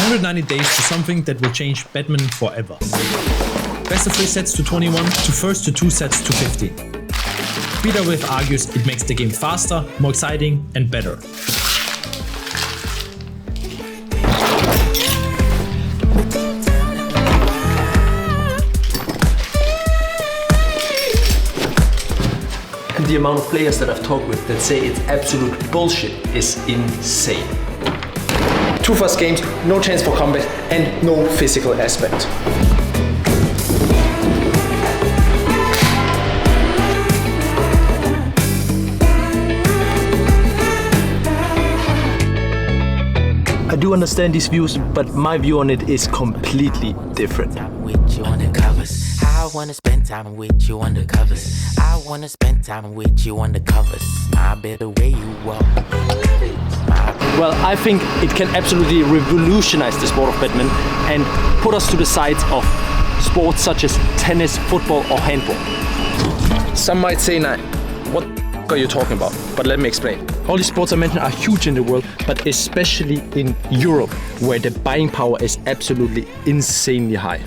190 days to something that will change badminton forever. Best of 3 sets to 21, to first to 2 sets to 50. Peter With argues it makes the game faster, more exciting and better. And the amount of players that I've talked with that say it's absolute bullshit is insane. 2 fast games, no chance for combat and no physical aspect. I do understand these views, but my view on it is completely different. I wanna spend time with you under covers. I wanna spend time with you under covers. I bet the way you walk. Well, I think it can absolutely revolutionize the sport of badminton and put us to the sides of sports such as tennis, football or handball. Some might say, nah, what are you talking about? But let me explain. All these sports I mentioned are huge in the world, but especially in Europe, where the buying power is absolutely insanely high.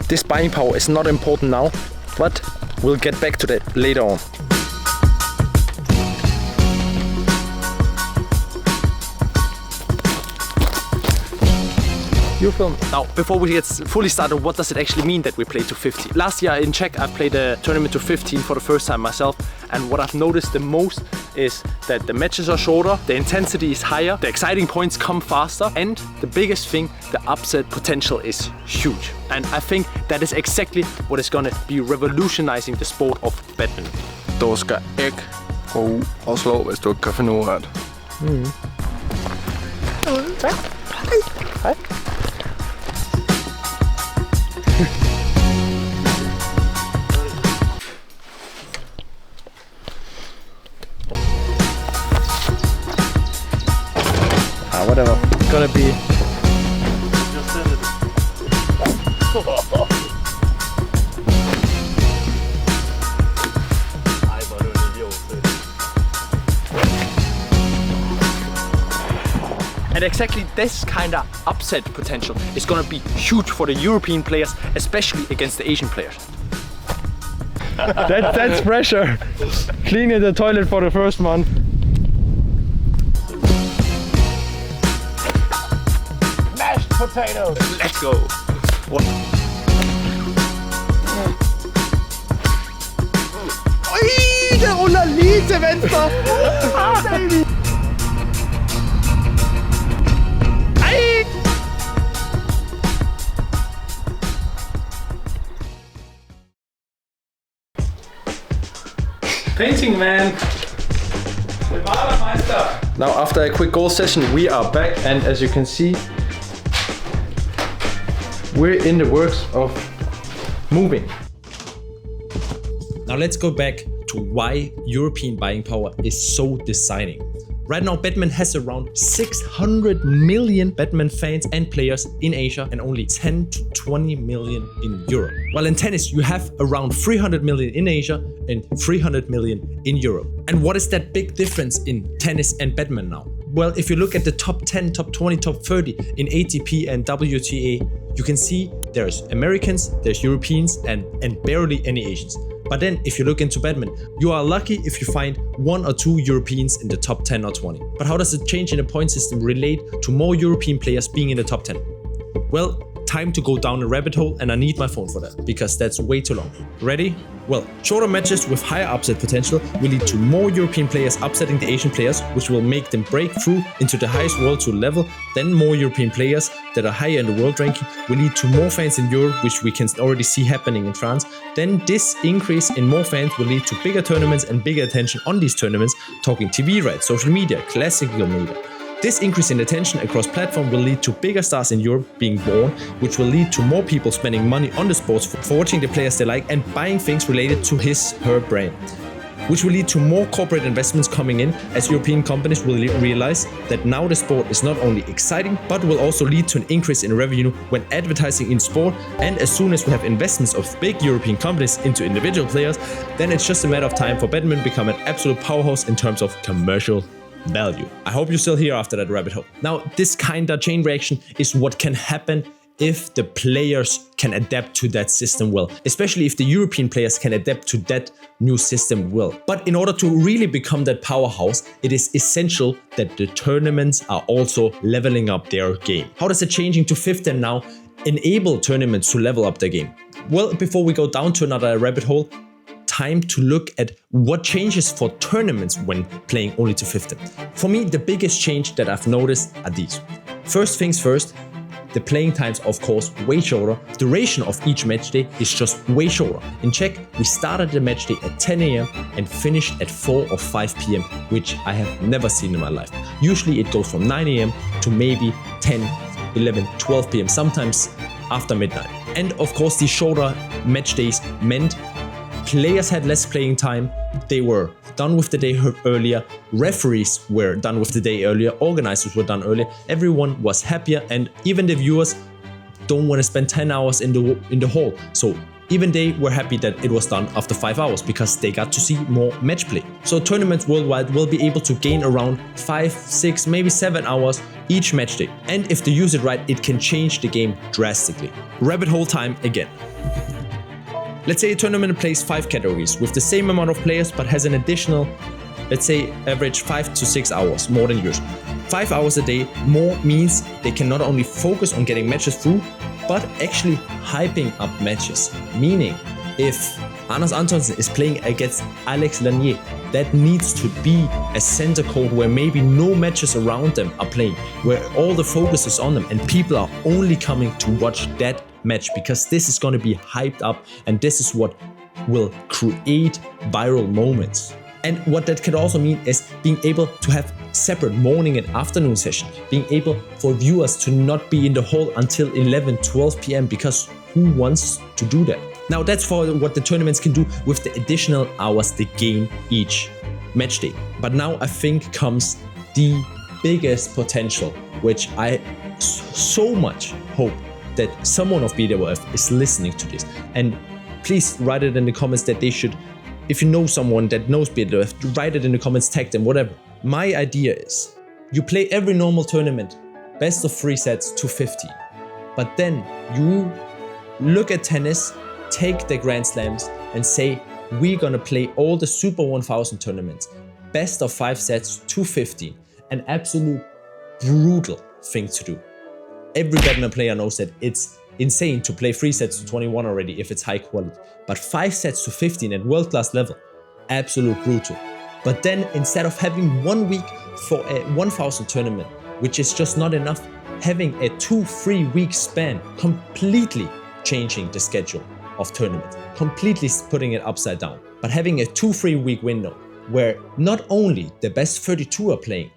This buying power is not important now, but we'll get back to that later on. Your film. Now, before we get fully started, what does it actually mean that we play to 50? Last year in Czech, I played a tournament to 15 for the first time myself, and what I've noticed the most is that the matches are shorter, the intensity is higher, the exciting points come faster, and the biggest thing, the upset potential is huge. And I think that is exactly what is gonna be revolutionizing the sport of badminton. Du skal ikke gå ud og slå, hvis du ikke kan finde ud af det. Tak. Hej. Whatever. It's gonna be. And exactly this kind of upset potential is gonna be huge for the European players, especially against the Asian players. That's pressure. Cleaning the toilet for the first month. Potatoes. Let's go. What? Oj, der ruller lige til venstre. Baby. Ej. Painting, man. Now, after a quick goal session, we are back, and as you can see, we're in the works of moving. Now let's go back to why European buying power is so deciding. Right now, badminton has around 600 million badminton fans and players in Asia and only 10 to 20 million in Europe. While in tennis, you have around 300 million in Asia and 300 million in Europe. And what is that big difference in tennis and badminton now? Well, if you look at the top 10, top 20, top 30 in ATP and WTA, you can see there's Americans, there's Europeans, and barely any Asians. But then if you look into badminton, you are lucky if you find 1 or 2 Europeans in the top 10 or 20. But how does the change in the point system relate to more European players being in the top 10? Well, time to go down a rabbit hole, and I need my phone for that, because that's way too long. Ready? Well, shorter matches with higher upset potential will lead to more European players upsetting the Asian players, which will make them break through into the highest World Tour level. Then more European players that are higher in the world ranking will lead to more fans in Europe, which we can already see happening in France. Then this increase in more fans will lead to bigger tournaments and bigger attention on these tournaments, talking TV rights, social media, classical media. This increase in attention across platform will lead to bigger stars in Europe being born, which will lead to more people spending money on the sports for watching the players they like and buying things related to his/her brand. which will lead to more corporate investments coming in as European companies will realize that now the sport is not only exciting but will also lead to an increase in revenue when advertising in sport. And as soon as we have investments of big European companies into individual players, then it's just a matter of time for badminton to become an absolute powerhouse in terms of commercial value. I hope you're still here after that rabbit hole. Now, this kind of chain reaction is what can happen if the players can adapt to that system well, especially if the European players can adapt to that new system well. But in order to really become that powerhouse, it is essential that the tournaments are also leveling up their game. How does the changing to 15 now enable tournaments to level up their game? Well, before we go down to another rabbit hole, time to look at what changes for tournaments when playing only to 15. For me, the biggest change that I've noticed are these. First things first, the playing times, of course, way shorter. Duration of each match day is just way shorter. In Czech, we started the match day at 10 a.m. and finished at 4 or 5 p.m., which I have never seen in my life. Usually it goes from 9 a.m. to maybe 10, 11, 12 p.m., sometimes after midnight. And of course, these shorter match days meant players had less playing time, they were done with the day earlier, referees were done with the day earlier, organizers were done earlier, everyone was happier, and even the viewers don't want to spend 10 hours in the hall. So even they were happy that it was done after 5 hours because they got to see more match play. So tournaments worldwide will be able to gain around 5, 6, maybe 7 hours each match day. And if they use it right, it can change the game drastically. Rabbit hole time again. Let's say a tournament plays 5 categories with the same amount of players but has an additional, let's say, average 5 to 6 hours more than usual. 5 hours a day more means they can not only focus on getting matches through, but actually hyping up matches. Meaning, if Anders Antonsen is playing against Alex Lanier, that needs to be a center court where maybe no matches around them are playing, where all the focus is on them and people are only coming to watch that match because this is going to be hyped up and this is what will create viral moments. And what that could also mean is being able to have separate morning and afternoon session, being able for viewers to not be in the hall until 11, 12 p.m. because who wants to do that? Now that's for what the tournaments can do with the additional hours they gain each match day. But now I think comes the biggest potential, which I so much hope that someone of BWF is listening to this. And please write it in the comments that they should, if you know someone that knows BWF, write it in the comments, tag them, whatever. My idea is, you play every normal tournament, best of 3 sets to 50. But then you look at tennis, take the Grand Slams and say, we're gonna play all the Super 1000 tournaments, best of 5 sets to 15. An absolute brutal thing to do. Every badminton player knows that it's insane to play 3 sets to 21 already if it's high quality. But 5 sets to 15 at world-class level, absolute brutal. But then instead of having 1 week for a 1000 tournament, which is just not enough, having a 2-3 week span, completely changing the schedule of tournaments, completely putting it upside down. But having a 2-3 week window where not only the best 32 are playing,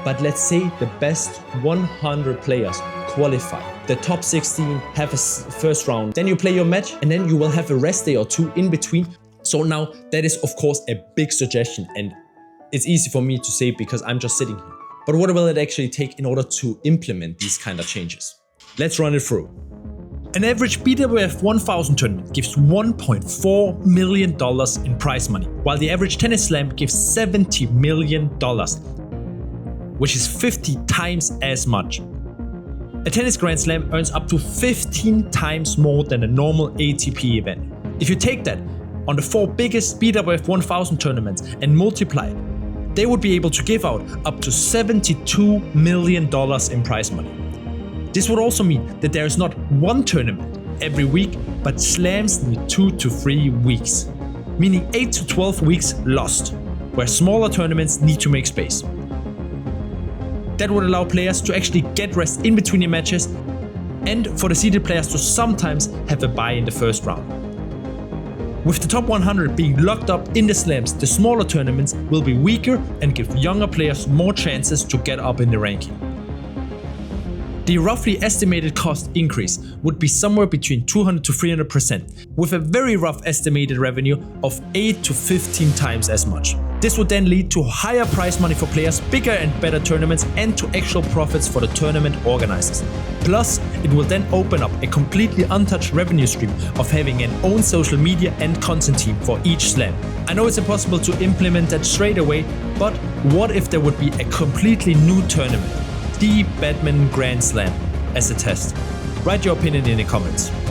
but let's say the best 100 players qualify. The top 16 have a first round, then you play your match and then you will have a rest day or 2 in between. So now that is of course a big suggestion and it's easy for me to say because I'm just sitting here. But what will it actually take in order to implement these kind of changes? Let's run it through. An average BWF 1000 tournament gives $1.4 million in prize money, while the average tennis slam gives $70 million, which is 50 times as much. A tennis Grand Slam earns up to 15 times more than a normal ATP event. If you take that on the 4 biggest BWF 1000 tournaments and multiply it, they would be able to give out up to $72 million in prize money. This would also mean that there is not one tournament every week, but slams need 2 to 3 weeks, meaning 8 to 12 weeks lost, where smaller tournaments need to make space. That would allow players to actually get rest in between the matches and for the seeded players to sometimes have a bye in the first round. With the top 100 being locked up in the slams, the smaller tournaments will be weaker and give younger players more chances to get up in the ranking. The roughly estimated cost increase would be somewhere between 200 to 300%, with a very rough estimated revenue of 8 to 15 times as much. This would then lead to higher prize money for players, bigger and better tournaments, and to actual profits for the tournament organizers. Plus, it will then open up a completely untouched revenue stream of having an own social media and content team for each slam. I know it's impossible to implement that straight away, but what if there would be a completely new tournament, the Badminton Grand Slam, as a test? Write your opinion in the comments.